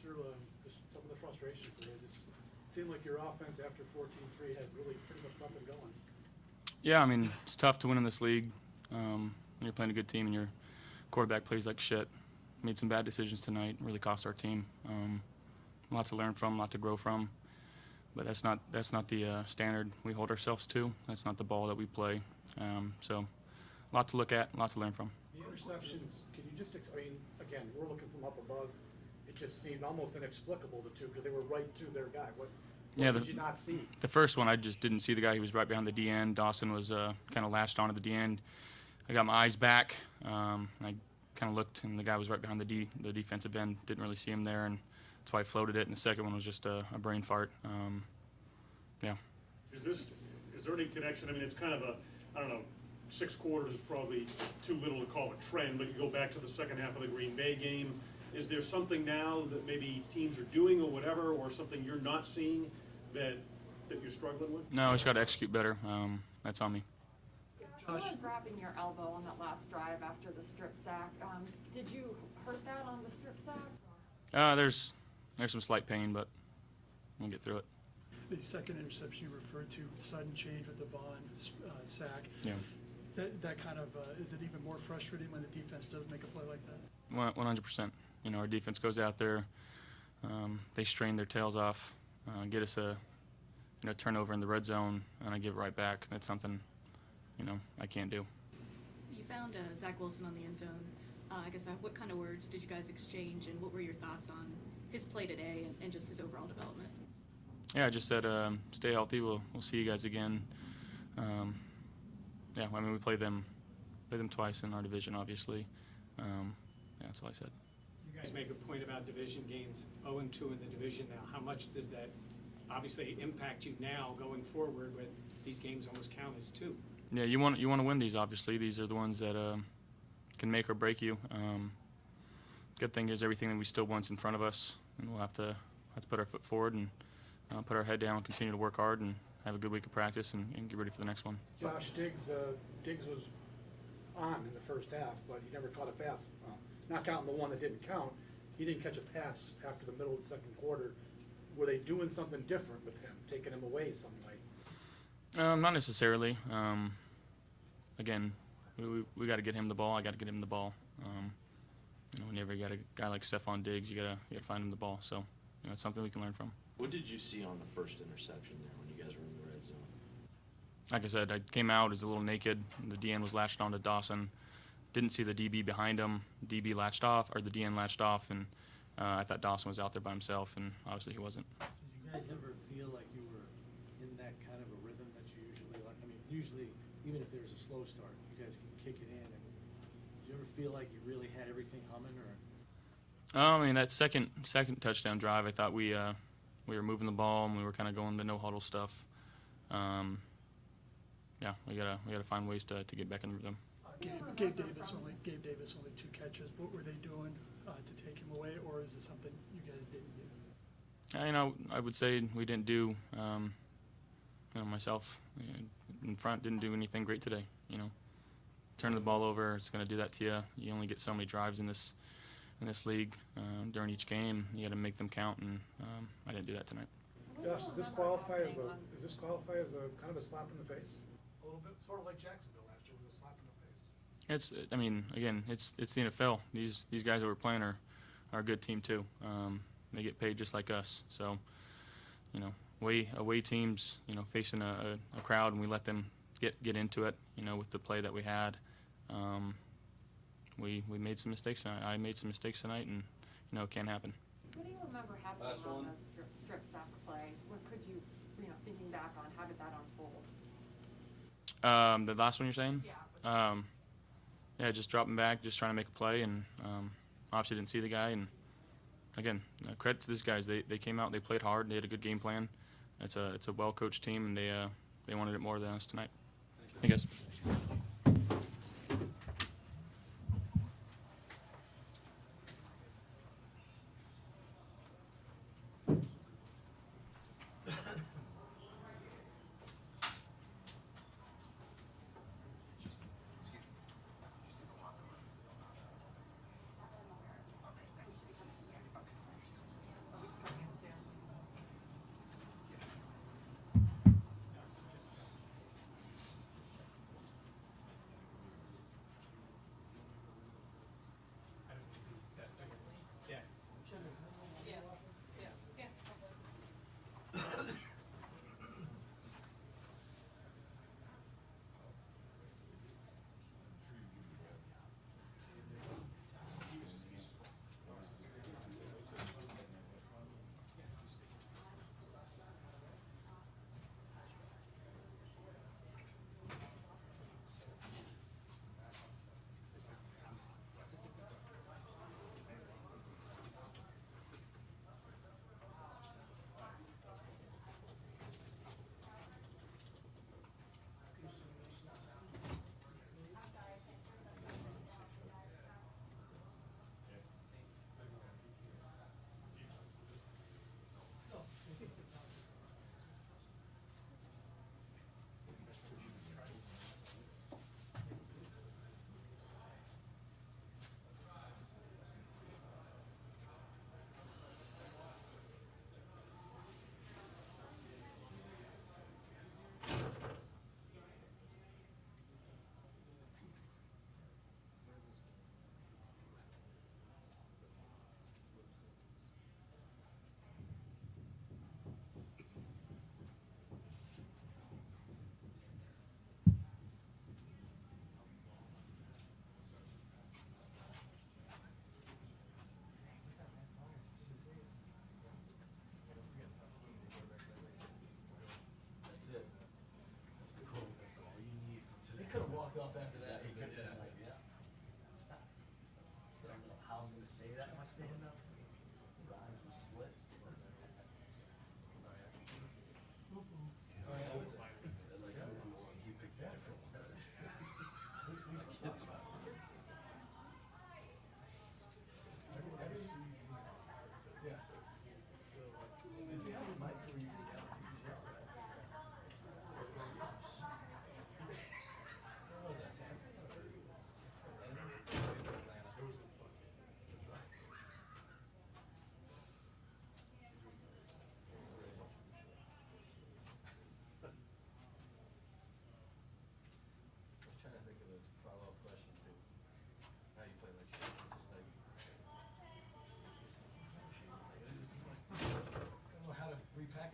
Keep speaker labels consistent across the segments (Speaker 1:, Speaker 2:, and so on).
Speaker 1: through just some of the frustration for you? It just seemed like your offense after 14-3 had really pretty much nothing going.
Speaker 2: Yeah, I mean, it's tough to win in this league when you're playing a good team and your quarterback plays like shit. Made some bad decisions tonight, really cost our team. A lot to learn from, a lot to grow from, but that's not the standard we hold ourselves to. That's not the ball that we play. So a lot to look at, a lot to learn from.
Speaker 1: The interceptions, can you just, I mean, again, we're looking from up above. It just seemed almost inexplicable, the two, because they were right to their guy. What did you not see?
Speaker 2: The first one, I just didn't see the guy. He was right behind the D end. Dawson was kind of latched onto the D end. I got my eyes back. I kind of looked, and the guy was right behind the defensive end. Didn't really see him there, and that's why I floated it. And the second one was just a brain fart. Yeah.
Speaker 3: Is there any connection? I mean, it's kind of a, I don't know, 6 quarters is probably too little to call a trend, but you go back to the second half of the Green Bay game. Is there something now that maybe teams are doing or whatever, or something you're not seeing that you're struggling with?
Speaker 2: No, I just got to execute better. That's on me.
Speaker 4: You were grabbing your elbow on that last drive after the strip sack. Did you hurt that on the strip sack?
Speaker 2: There's some slight pain, but we'll get through it.
Speaker 5: The second interception you referred to, sudden change with the Vaughn sack.
Speaker 2: Yeah.
Speaker 5: That kind of, is it even more frustrating when the defense does make a play like that?
Speaker 2: 100%. You know, our defense goes out there, they strain their tails off, get us a turnover in the red zone, and I give it right back. That's something, I can't do.
Speaker 6: You found Zach Wilson on the end zone. I guess what kind of words did you guys exchange, and what were your thoughts on his play today and just his overall development?
Speaker 2: Yeah, I just said stay healthy. We'll see you guys again. Yeah, I mean we play them twice in our division, obviously. Yeah, that's all I said.
Speaker 7: You guys make a point about division games, 0-2 in the division now. How much does that obviously impact you now going forward, but these games almost count as 2?
Speaker 2: Yeah, you want to win these. Obviously, these are the ones that can make or break you. Good thing is everything that we still want's in front of us, and we'll have to put our foot forward and put our head down and continue to work hard and have a good week of practice and get ready for the next one.
Speaker 1: Josh Diggs was on in the first half, but he never caught a pass. Not counting the one that didn't count, he didn't catch a pass after the middle of the second quarter. Were they doing something different with him, taking him away some way?
Speaker 2: Not necessarily. Again, we got to get him the ball. I got to get him the ball. Whenever you got a guy like Stefon Diggs, you gotta find him the ball. So, it's something we can learn from.
Speaker 8: What did you see on the first interception there when you guys were in the red zone?
Speaker 2: Like I said, I came out as a little naked. The DN was latched onto Dawson. Didn't see the DB behind him. DB latched off, or the DN latched off, and I thought Dawson was out there by himself, and obviously he wasn't.
Speaker 9: Did you guys ever feel like you were in that kind of a rhythm that you usually like? I mean, usually, even if there's a slow start, you guys can kick it in. And did you ever feel like you really had everything humming, or?
Speaker 2: I mean, that second touchdown drive, I thought we were moving the ball and we were kind of going the no huddle stuff. Yeah, we gotta find ways to get back in the rhythm.
Speaker 5: Gabe Davis only 2 catches. What were they doing to take him away, or is it something you guys didn't do?
Speaker 2: I would say we didn't do. Myself in front didn't do anything great today. Turning the ball over, it's going to do that to you. You only get so many drives in this league during each game. You got to make them count, and I didn't do that tonight.
Speaker 1: Josh, does this qualify as a kind of a slap in the face? A little bit, sort of like Jacksonville last year with a slap in the face.
Speaker 2: I mean, again, it's the NFL. These guys that we're playing are a good team too. They get paid just like us. So, away teams, facing a crowd, and we let them get into it. With the play that we had, we made some mistakes. I made some mistakes tonight, and it can't happen.
Speaker 4: What do you remember happening on the strip sack play? What could you, thinking back on, how did that unfold?
Speaker 2: The last one you're saying?
Speaker 4: Yeah.
Speaker 2: Yeah, just dropping back, just trying to make a play, and obviously didn't see the guy. And again, credit to these guys. They came out, they played hard, they had a good game plan. It's a well-coached team, and they wanted it more than us tonight. Thank you guys.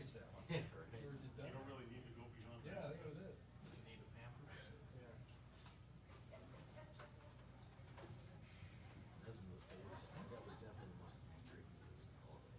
Speaker 10: finish that one.
Speaker 8: Yeah,
Speaker 10: We
Speaker 8: right.
Speaker 10: were just
Speaker 3: You
Speaker 10: done.
Speaker 3: don't really need to go beyond that.
Speaker 10: Yeah, I think it was it.
Speaker 8: You need a Pampers?
Speaker 10: Yeah.
Speaker 8: That was definitely the most intriguing of this holiday.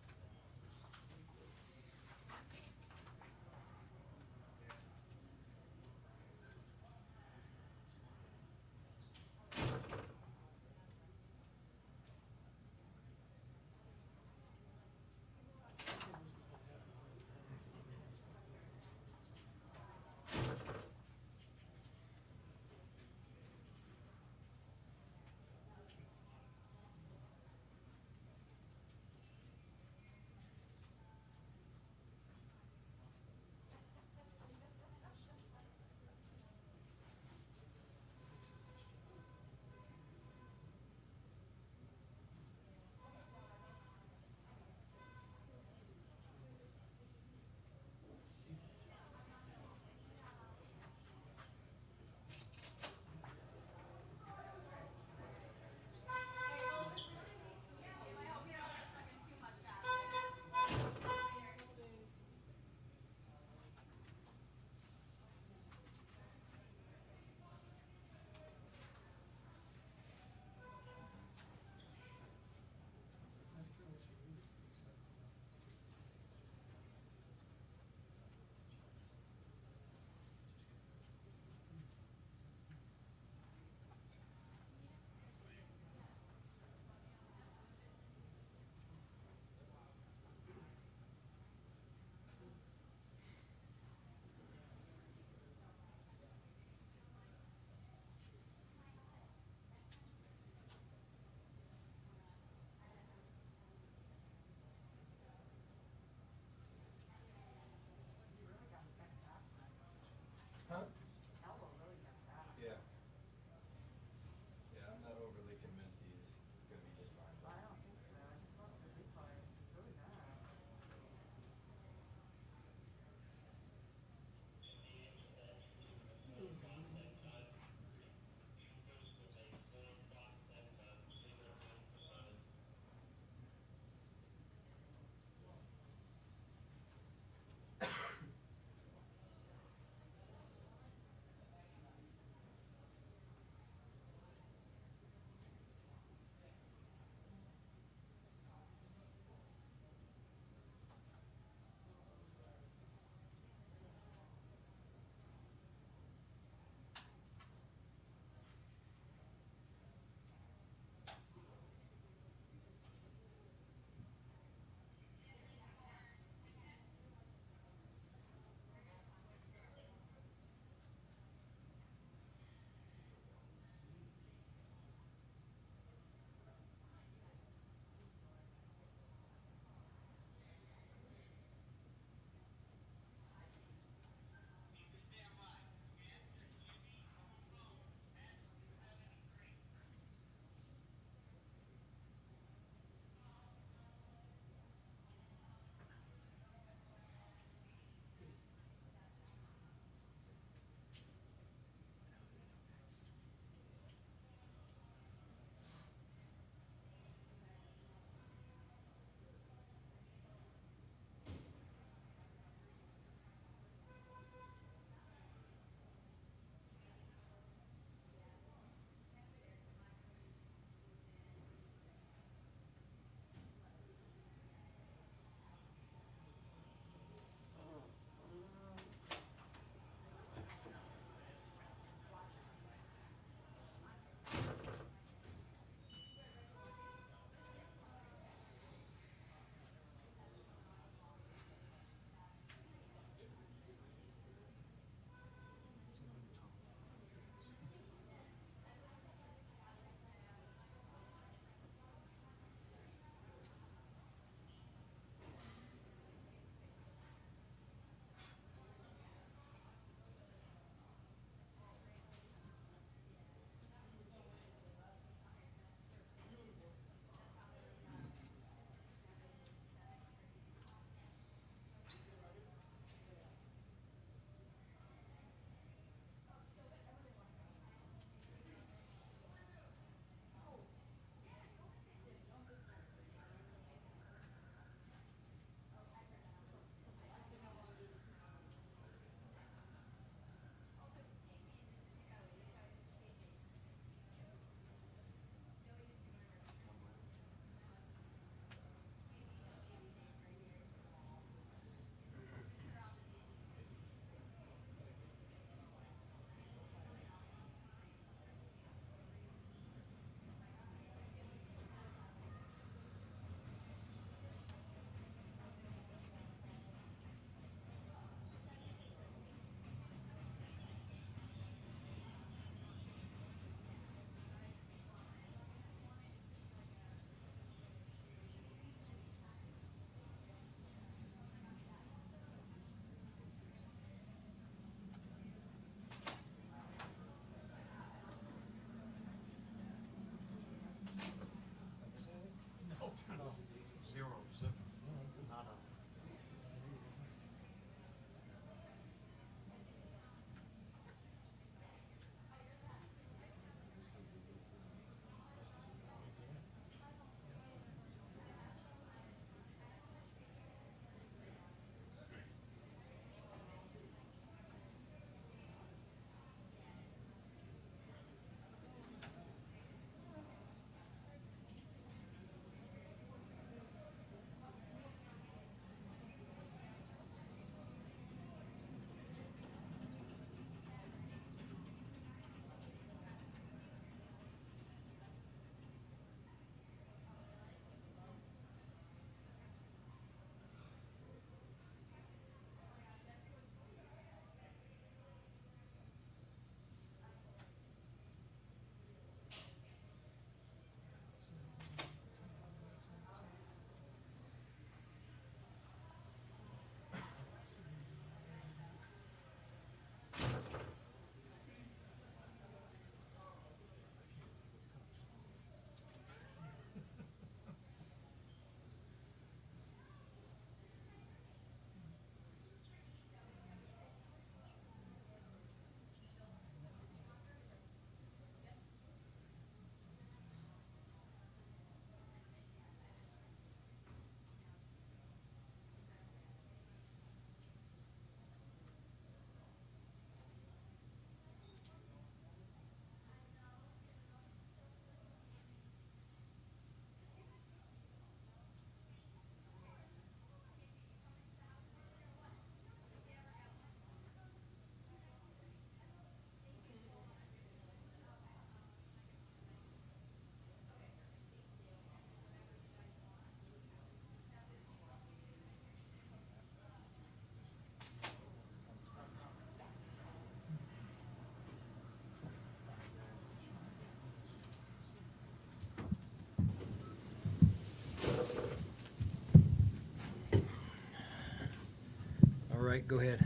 Speaker 10: right, go ahead.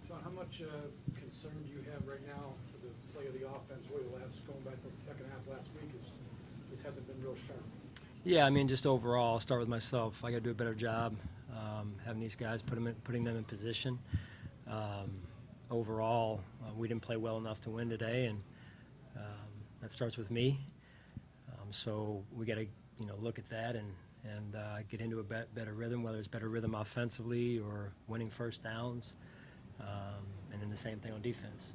Speaker 1: Sean, how much concern do you have right now for the play of the offense? Really, going back to the second half last week, this hasn't been real sharp.
Speaker 10: Yeah, I mean, just overall, I'll start with myself. I got to do a better job having these guys, putting them in position. Overall, we didn't play well enough to win today, and that starts with me. So we got to, look at that and get into a better rhythm, whether it's better rhythm offensively or winning first downs, and then the same thing on defense.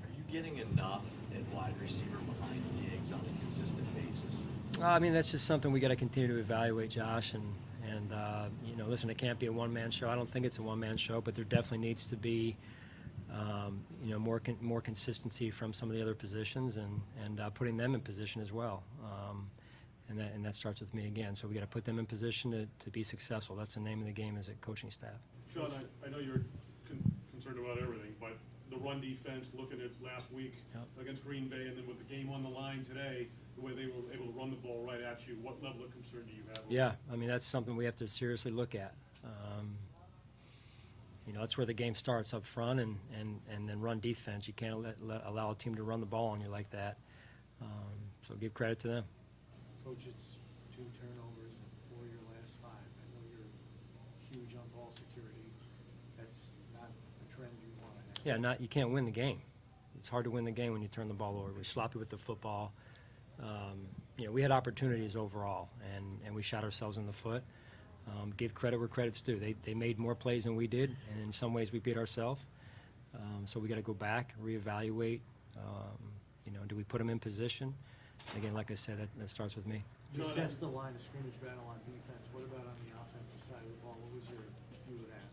Speaker 8: Are you getting enough at wide receiver behind Diggs on a consistent basis?
Speaker 10: I mean, that's just something we got to continue to evaluate, Josh. And listen, it can't be a one-man show. I don't think it's a one-man show, but there definitely needs to be, more consistency from some of the other positions and putting them in position as well. And that starts with me again. So we got to put them in position to be successful. That's the name of the game as a coaching staff.
Speaker 3: Sean, I know you're concerned about everything, but the run defense, looking at last week against Green Bay, and then with the game on the line today, the way they were able to run the ball right at you, what level of concern do you have?
Speaker 10: Yeah, I mean, that's something we have to seriously look at. That's where the game starts, up front and then run defense. You can't allow a team to run the ball on you like that. So give credit to them.
Speaker 9: Coach, it's 2 turnovers in 4 of your last 5. I know you're huge on ball security. That's not a trend you want to have.
Speaker 10: Yeah, you can't win the game. It's hard to win the game when you turn the ball over. We're sloppy with the football. We had opportunities overall, and we shot ourselves in the foot. Give credit where credit's due. They made more plays than we did, and in some ways we beat ourselves. So we got to go back, reevaluate. Do we put them in position? Again, like I said, that starts with me.
Speaker 9: You assessed the line of scrimmage battle on defense. What about on the offensive side of the ball? What was your view of that?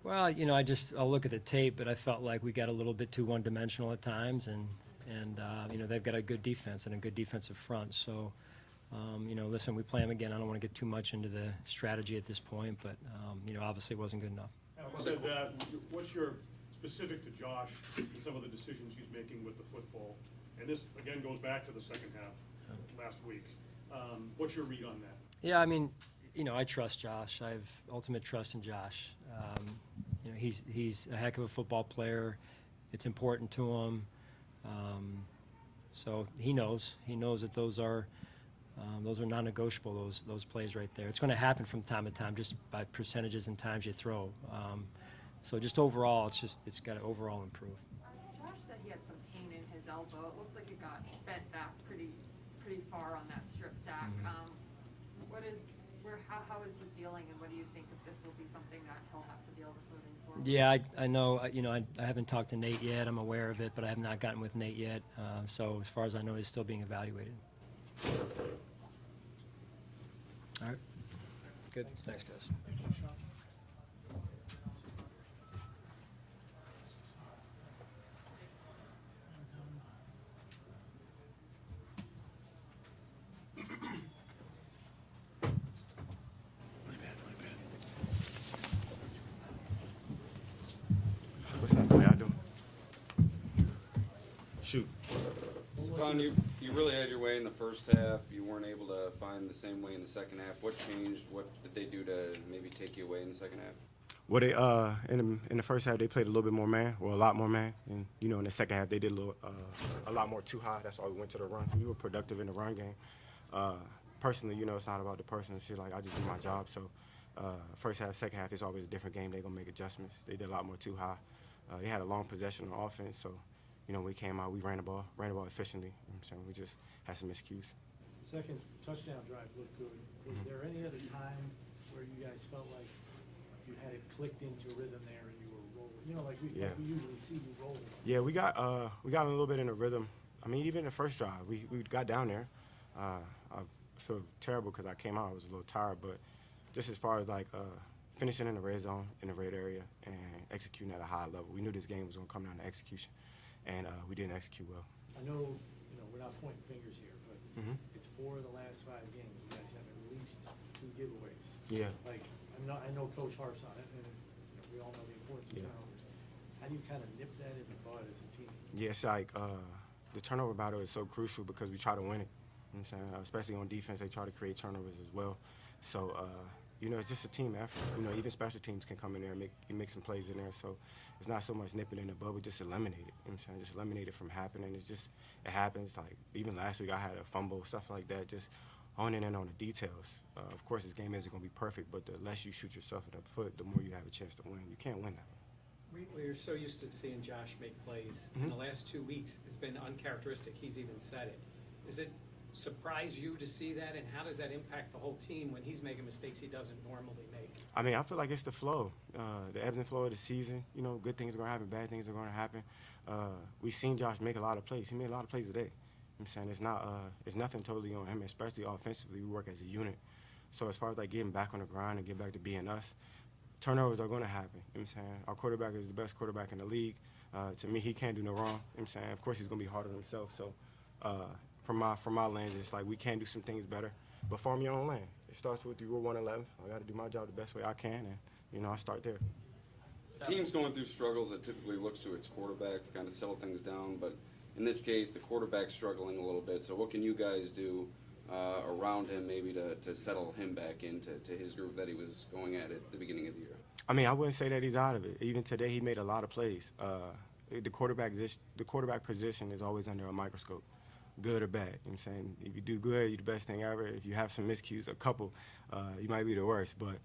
Speaker 10: Well, I'll look at the tape, but I felt like we got a little bit too one-dimensional at times, and they've got a good defense and a good defensive front. So, listen, we play them again. I don't want to get too much into the strategy at this point, but obviously it wasn't good enough.
Speaker 3: Having said that, what's your specific to Josh and some of the decisions he's making with the football? And this, again, goes back to the second half last week. What's your read on that?
Speaker 10: Yeah, I mean, I trust Josh. I have ultimate trust in Josh. He's a heck of a football player. It's important to him. So he knows that those are non-negotiable, those plays right there. It's going to happen from time to time just by percentages and times you throw. So just overall, it's got to overall improve.
Speaker 4: Josh said he had some pain in his elbow. It looked like it got bent back pretty far on that strip sack. How is he feeling, and what do you think if this will be something that he'll have to deal with moving forward?
Speaker 10: Yeah, I know. I haven't talked to Nate yet. I'm aware of it, but I have not gotten with Nate yet. So as far as I know, he's still being evaluated. All right. Good. Thanks, guys.
Speaker 11: What's up? How y'all doing? Shoot.
Speaker 12: Stefon, you really had your way in the first half. You weren't able to find the same way in the second half. What changed? What did they do to maybe take you away in the second half?
Speaker 11: Well, they in the first half they played a little bit more man, or a lot more man, and in the second half they did a lot more too high. That's why we went to the run. We were productive in the run game. Personally, it's not about the person. Shit, like I just do my job. So first half, second half, it's always a different game. They're gonna make adjustments. They did a lot more too high. They had a long possession on offense, so we came out, we ran the ball efficiently. We just had some miscues.
Speaker 9: The second touchdown drive looked good. Was there any other time where you guys felt like you had it clicked into rhythm there and you were rolling? Like we usually see you rolling.
Speaker 11: Yeah, we got a little bit in a rhythm. I mean, even the first drive, we got down there. I feel terrible because I came out, I was a little tired, but just as far as like finishing in the red zone, in the red area, and executing at a high level. We knew this game was going to come down to execution, and we didn't execute well.
Speaker 9: I know, we're not pointing fingers here, but it's 4 of the last 5 games. You guys have at least 2 giveaways.
Speaker 11: Yeah.
Speaker 9: Like, I know Coach harps on it, and we all know the importance of turnovers. How do you kind of nip that in the bud as a team?
Speaker 11: Yeah, it's like the turnover battle is so crucial because we try to win it. You know what I'm saying? Especially on defense, they try to create turnovers as well. So you know, it's just a team effort. You know, even special teams can come in there and make some plays in there. So it's not so much nipping in the bud, but just eliminate it. You know what I'm saying? Just eliminate it from happening. It happens. Like, even last week I had a fumble, stuff like that, just honing in on the details. Of course, this game isn't going to be perfect, but the less you shoot yourself in the foot, the more you have a chance to win. You can't win that.
Speaker 7: We're so used to seeing Josh make plays. In the last 2 weeks, it's been uncharacteristic. He's even said it. Does it surprise you to see that, and how does that impact the whole team when he's making mistakes he doesn't normally make?
Speaker 11: I mean, I feel like it's the flow, the ebbs and flow of the season. You know, good things are going to happen, bad things are going to happen. We've seen Josh make a lot of plays. He made a lot of plays today. I'm saying it's nothing totally on him, especially offensively. We work as a unit. So as far as like getting back on the grind and getting back to being us, turnovers are going to happen. You know what I'm saying? Our quarterback is the best quarterback in the league. To me, he can't do no wrong. You know what I'm saying? Of course, he's going to be hard on himself. So from my lens, it's like we can do some things better. But farm your own land. It starts with the Rule 111. I got to do my job the best way I can, and, you know, I start there.
Speaker 12: Team's going through struggles, it typically looks to its quarterback to kind of settle things down, but in this case, the quarterback's struggling a little bit. So what can you guys do around him maybe to settle him back into his group that he was going at the beginning of the year?
Speaker 11: I mean, I wouldn't say that he's out of it. Even today, he made a lot of plays. The quarterback position is always under a microscope, good or bad. You know what I'm saying? If you do good, you're the best thing ever. If you have some miscues, a couple, you might be the worst. But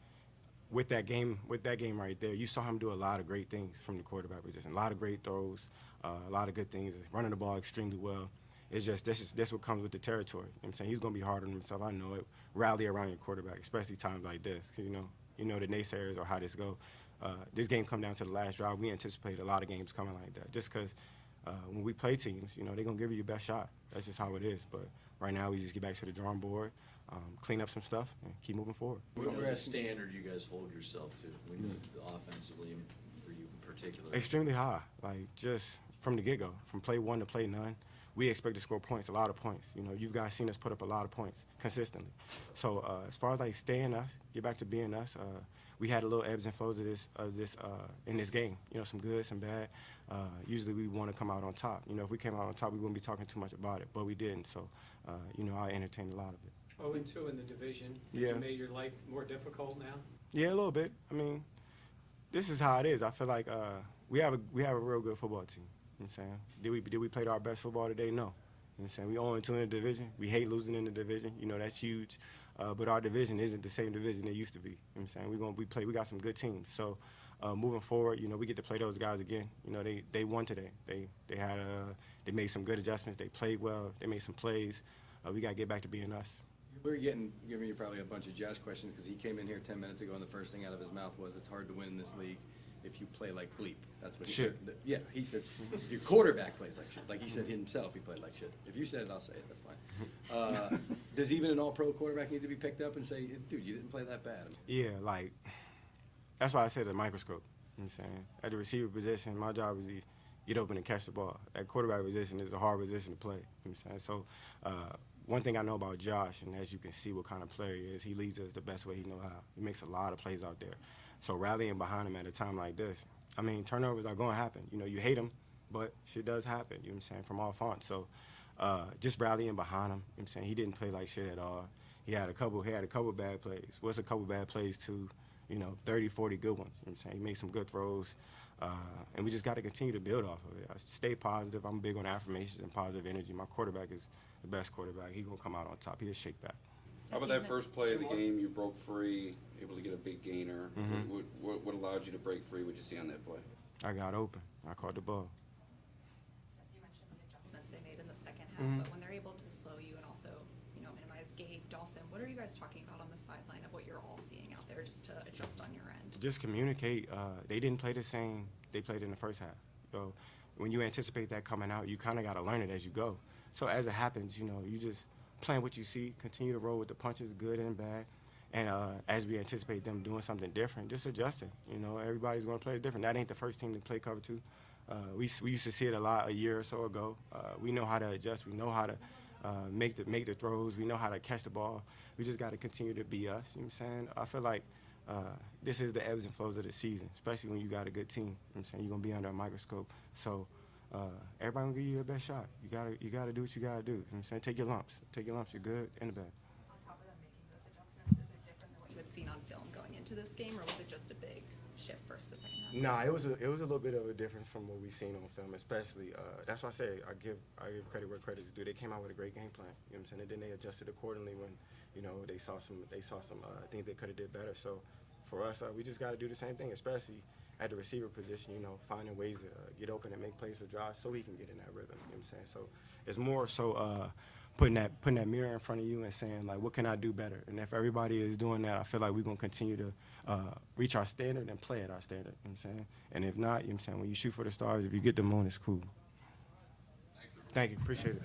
Speaker 11: with that game right there, you saw him do a lot of great things from the quarterback position. A lot of great throws, a lot of good things, running the ball extremely well. It's just that's what comes with the territory. You know what I'm saying? He's going to be hard on himself. I know it. Rally around your quarterback, especially times like this. 'Cause you know the naysayers or how this go. This game come down to the last drive. We anticipate a lot of games coming like that. Just because when we play teams, you know, they're going to give you your best shot. That's just how it is. But right now, we just get back to the drawing board, clean up some stuff, and keep moving forward.
Speaker 8: What standard you guys hold yourself to offensively for you in particular?
Speaker 11: Extremely high. Like, just from the get-go, from play one to play none, we expect to score points, a lot of points. You know, you guys seen us put up a lot of points consistently. So as far as like staying us, get back to being us, we had a little ebbs and flows of this in this game. You know, some good, some bad. Usually we want to come out on top. You know, if we came out on top, we wouldn't be talking too much about it, but we didn't. So, you know, I entertained a lot of it.
Speaker 7: 0-2 in the division.
Speaker 11: Yeah.
Speaker 7: Has it made your life more difficult now?
Speaker 11: Yeah, a little bit. I mean, this is how it is. I feel like we have a real good football team. You know what I'm saying? Did we play our best football today? No. You know what I'm saying? We 0-2 in the division. We hate losing in the division. You know, that's huge. But our division isn't the same division it used to be. You know what I'm saying? We got some good teams. So moving forward, you know, we get to play those guys again. You know, they won today. They made some good adjustments. They played well. They made some plays. We got to get back to being us.
Speaker 13: We're giving you probably a bunch of Josh questions because he came in here 10 minutes ago and the first thing out of his mouth was it's hard to win in this league if you play like bleep. That's what he
Speaker 11: Shit.
Speaker 13: said. Yeah, he said if your quarterback plays like shit. Like he said himself, he played like shit. If you said it, I'll say it. That's fine. Does even an all-pro quarterback need to be picked up and say, dude, you didn't play that bad?
Speaker 11: Yeah, like, that's why I said the microscope. You know what I'm saying? At the receiver position, my job is to get open and catch the ball. At quarterback position is a hard position to play. You know what I'm saying? So one thing I know about Josh, and as you can see what kind of player he is, he leads us the best way he knows how. He makes a lot of plays out there. So rallying behind him at a time like this, I mean, turnovers are going to happen. You know, you hate them, but shit does happen, you know what I'm saying, from all fronts. So just rallying behind him, you know what I'm saying, he didn't play like shit at all. He had a couple bad plays. What's a couple bad plays to, you know, 30, 40 good ones, you know what I'm saying? He made some good throws, and we just got to continue to build off of it. I stay positive. I'm big on affirmations and positive energy. My quarterback is the best quarterback. He's going to come out on top. He'll shake back.
Speaker 12: How about that first play of the game? You broke free, able to get a big gainer. What allowed you to break free? What'd you see on that play?
Speaker 11: I got open. I caught the ball.
Speaker 14: Steph, you mentioned the adjustments they made in the second half, but when they're able to slow you and also, you know, minimize Gabe, Dawson, what are you guys talking about on the sideline of what you're all seeing out there just to adjust on your end?
Speaker 11: Just communicate. They didn't play the same they played in the first half. So when you anticipate that coming out, you kind of got to learn it as you go. So as it happens, you know, you just plan what you see, continue to roll with the punches, good and bad. And as we anticipate them doing something different, just adjusting. You know, everybody's going to play different. That ain't the first team to play cover two. We used to see it a lot a year or so ago. We know how to adjust. We know how to make the throws. We know how to catch the ball. We just got to continue to be us. You know what I'm saying? I feel like this is the ebbs and flows of the season, especially when you got a good team. You know what I'm saying? You're going to be under a microscope. So everybody going to give you your best shot. You gotta do what you got to do. You know what I'm saying? Take your lumps. Take your lumps. You're good and the bad.
Speaker 14: On top of them making those adjustments, is it different than what you had seen on film to this game, or was it just a big shift first to second half?
Speaker 11: Nah, it was a little bit of a difference from what we've seen on film, especially. That's why I say I give credit where credit is due. They came out with a great game plan. You know what I'm saying? And then they adjusted accordingly when, you know, they saw some things they could have did better. So for us, we just got to do the same thing, especially at the receiver position. You know, finding ways to get open and make plays for Josh so he can get in that rhythm. You know what I'm saying? So it's more so putting that mirror in front of you and saying, like, what can I do better? And if everybody is doing that, I feel like we're going to continue to reach our standard and play at our standard. You know what I'm saying? And if not, you know what I'm saying, when you shoot for the stars, if you get the moon, it's cool. Thank you. Appreciate it.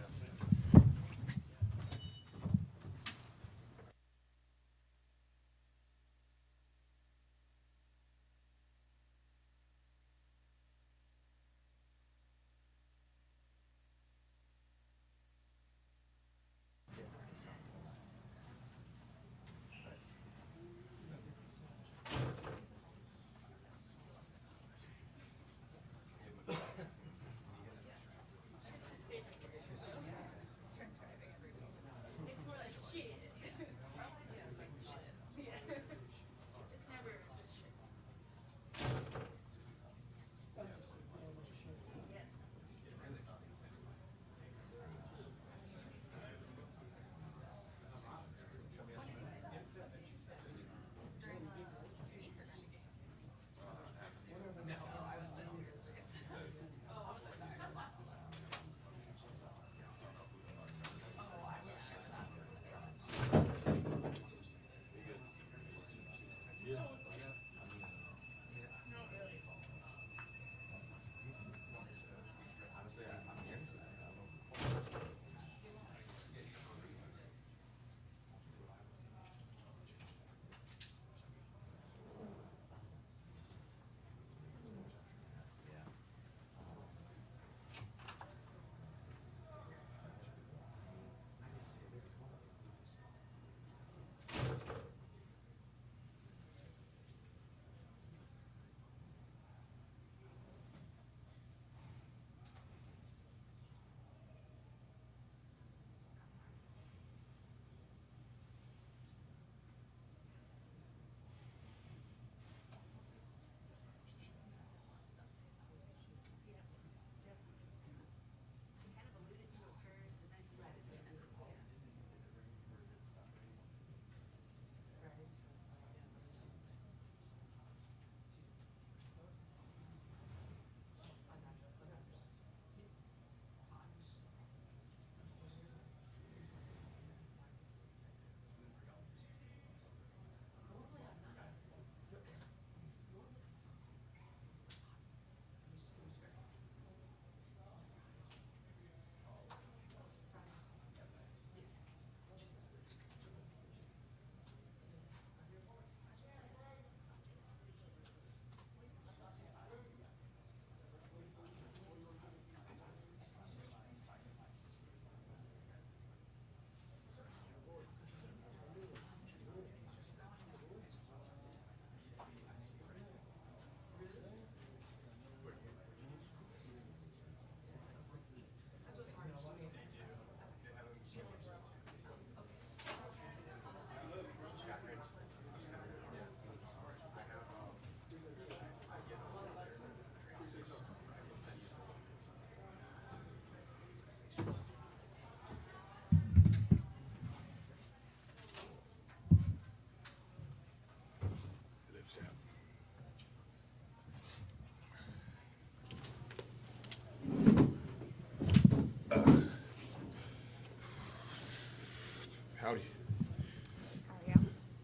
Speaker 15: Howdy.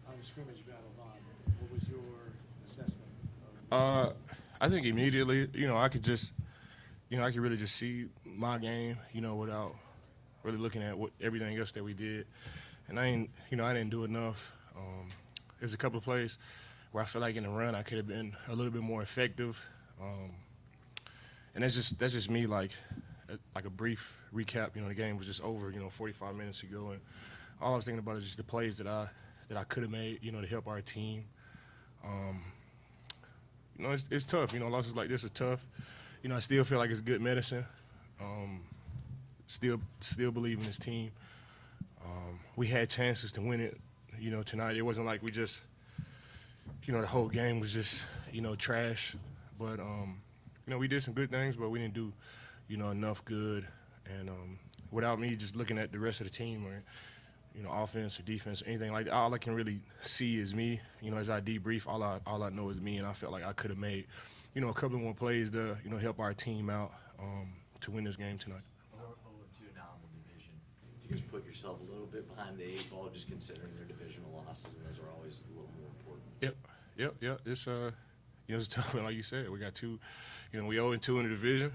Speaker 9: On the scrimmage battle, Vaughn, what was your assessment of?
Speaker 15: I think immediately, I could really just see my game, without really looking at everything else that we did. And I didn't do enough. There's a couple of plays where I feel like in the run I could have been a little bit more effective. And that's just me, like a brief recap. The game was just over, 45 minutes ago, and all I was thinking about is just the plays that I could have made, to help our team. It's tough. Losses like this are tough. I still feel like it's good medicine. Still believe in this team. We had chances to win it, tonight. It wasn't like we just, the whole game was just, trash. But, we did some good things, but we didn't do, enough good. And without me just looking at the rest of the team or, offense or defense or anything like that, all I can really see is me. As I debrief, all I know is me, and I felt like I could have made, a couple more plays to, help our team out to win this game tonight.
Speaker 8: 0-2 now in the division. You guys put yourself a little bit behind the 8 ball, just considering their divisional losses, and those are always a little more important.
Speaker 15: Yep. It's it's tough. Like you said, we got 2. We 0-2 in the division.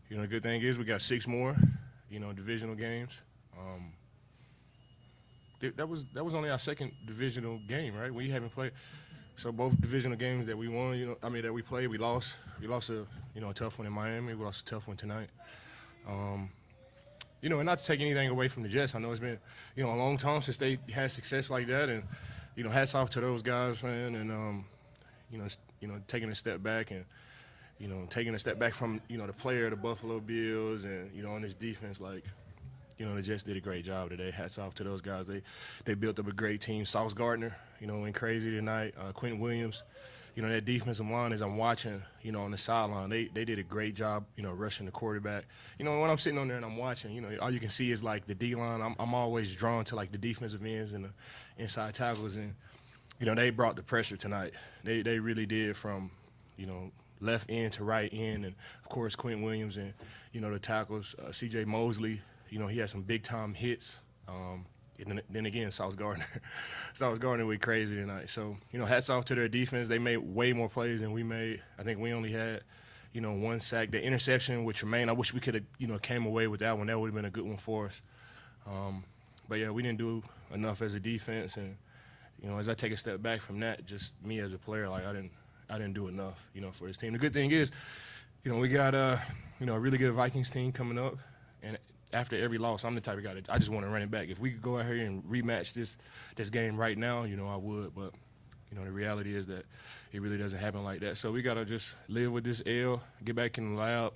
Speaker 15: The good thing is we got 6 more, divisional games. That was only our second divisional game, right? We haven't played. So both divisional games that we won, that we played, we lost. We lost a tough one in Miami. We lost a tough one tonight. And not to take anything away from the Jets. I know it's been, a long time since they had success like that, and hats off to those guys, man. And taking a step back and taking a step back from the player of the Buffalo Bills and on this defense, like. The Jets did a great job today. Hats off to those guys. They built up a great team. Sauce Gardner, went crazy tonight. Quentin Williams, that defensive line as I'm watching, on the sideline, they did a great job, rushing the quarterback. When I'm sitting on there and I'm watching, all you can see is like the D-line. I'm always drawn to like the defensive ends and the inside tackles, and they brought the pressure tonight. They really did, from left end to right end, and of course Quentin Williams and the tackles, C.J. Mosley. He had some big-time hits. And then again, Sauce Gardner. Sauce Gardner went crazy tonight. So, hats off to their defense. They made way more plays than we made. I think we only had, 1 sack. The interception with Tremaine, I wish we could have, came away with that one. That would have been a good one for us. But, yeah, we didn't do enough as a defense. And, as I take a step back from that, just me as a player, like I didn't do enough, for this team. The good thing is, we got, a really good Vikings team coming up. And after every loss, I'm the type of guy that I just want to run it back. If we could go out here and rematch this game right now, I would. But, the reality is that it really doesn't happen like that. So we got to just live with this L, get back in the lab.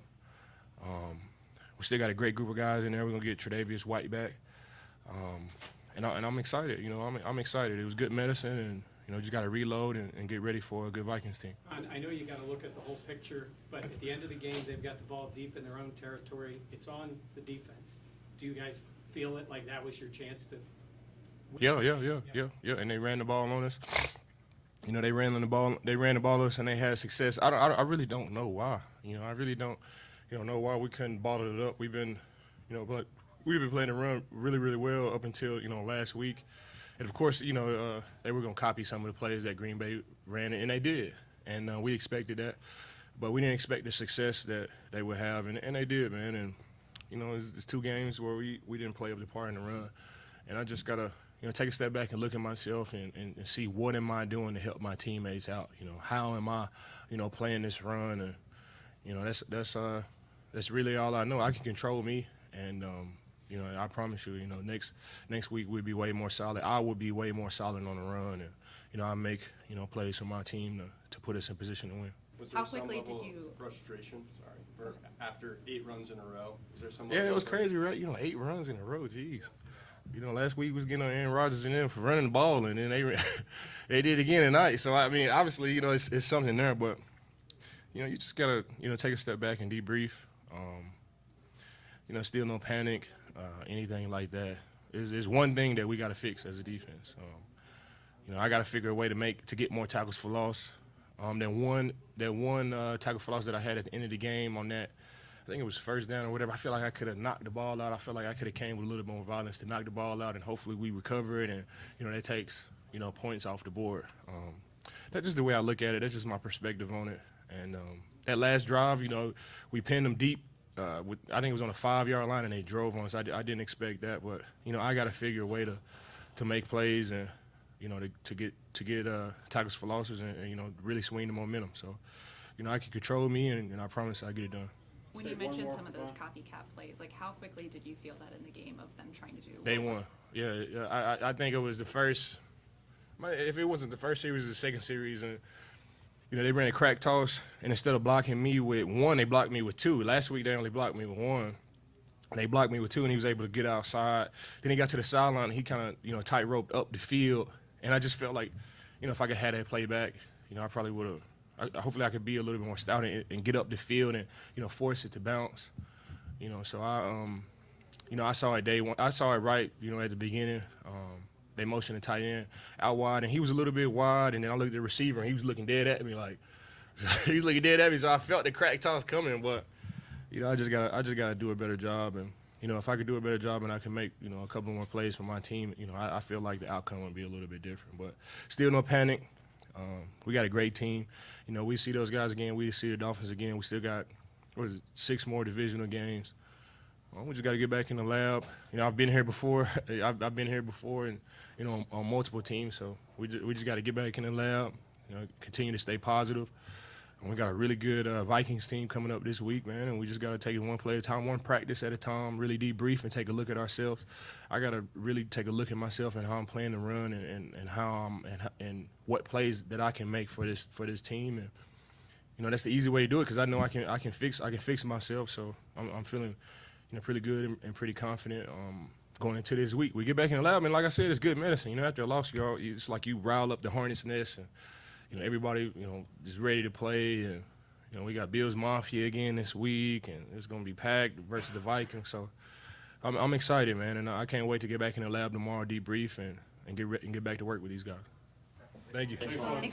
Speaker 15: We still got a great group of guys in there. We're going to get Tre'Davious White back. And I'm excited. I'm excited. It was good medicine, and, just got to reload and get ready for a good Vikings team.
Speaker 7: I know you got to look at the whole picture, but at the end of the game, they've got the ball deep in their own territory. It's on the defense. Do you guys feel it like that was your chance to? Yeah. And they ran the ball on us. They ran the ball on us, and they had success. I really don't know why. I really don't, know why we couldn't bottle it up. We've been, but we've been playing the run really, really well up until last week. And, of course, they were going to copy some of the plays that Green Bay ran, and they did. And we expected that. But we didn't expect the success that they would have, and they did, man. And, it's 2 games where we didn't play up to par in the run. And I just got to, take a step back and look at myself and see what am I doing to help my teammates out. How am I, playing this run? And, that's really all I know. I can control me, and I promise you, next week we'll be way more solid. I will be way more solid on the run, and I make plays for my team to put us in position to win.
Speaker 16: Was there
Speaker 6: How
Speaker 16: some
Speaker 6: quickly
Speaker 16: level
Speaker 6: did you-
Speaker 16: of frustration? Sorry, for after 8 runs in a row. Was there some?
Speaker 15: Yeah,
Speaker 16: level
Speaker 15: it was
Speaker 16: of
Speaker 15: crazy, right? 8 runs in a row, jeez. Last week was getting on Aaron Rodgers and them for running the ball, and then they did again tonight. So I mean, obviously, it's something there, but you just gotta take a step back and debrief. Still no panic, anything like that. Is one thing that we got to fix as a defense. I got to figure a way to get more tackles for loss. That one tackle for loss that I had at the end of the game on that, I think it was first down or whatever. I feel like I could have knocked the ball out. I feel like I could have came with a little bit more violence to knock the ball out, and hopefully we recover it, and that takes points off the board. That's just the way I look at it. That's just my perspective on it. And that last drive, we pinned them deep. I think it was on a 5-yard line, and they drove on us. I didn't expect that, but I got to figure a way to make plays and to get tackles for losses and really swing the momentum. So I can control me, and I promise I'll get it done.
Speaker 6: When you mentioned some of those copycat plays, like how quickly did you feel that in the game of them trying to do?
Speaker 15: Day one, yeah. I think it was the first. If it wasn't the first series, the second series, and they ran a crack toss, and instead of blocking me with 1, they blocked me with 2. Last week they only blocked me with 1, and they blocked me with 2, and he was able to get outside. Then he got to the sideline, and he kind of tight roped up the field, and I just felt like you know, if I could have that play back, you know, I probably would have. Hopefully, I could be a little bit more stout and get up the field and, you know, force it to bounce. You know, so you know, I saw it day one. I saw it right, you know, at the beginning. They motioned the tight end out wide, and he was a little bit wide. And then I looked at the receiver, and he was looking dead at me, like he was looking dead at me. So I felt the crack toss coming, but you know, I just gotta do a better job. And you know, if I could do a better job and I can make, you know, a couple more plays for my team, you know, I feel like the outcome would be a little bit different. But still, no panic. We got a great team. You know, we see those guys again. We see the Dolphins again. We still got 6 more divisional games. We just got to get back in the lab. You know, I've been here before. I've been here before, and you know, on multiple teams. So we just got to get back in the lab. You know, continue to stay positive. And we got a really good Vikings team coming up this week, man. And we just got to take it one play at a time, one practice at a time. Really debrief and take a look at ourselves. I got to really take a look at myself and how I'm playing the run and how and what plays that I can make for this team. And you know, that's the easy way to do it because I know I can fix myself. So I'm feeling, you know, pretty good and pretty confident going into this week. We get back in the lab, and like I said, it's good medicine. You know, after a loss, it's like you rile up the hornet's nest, and you know, everybody, you know, is ready to play. And you know, we got Bills Mafia again this week, and it's going to be packed versus the Vikings. So I'm excited, man, and I can't wait to get back in the lab tomorrow, debrief, and get back to work with these guys. Thank you.
Speaker 14: Thanks, Vaughn.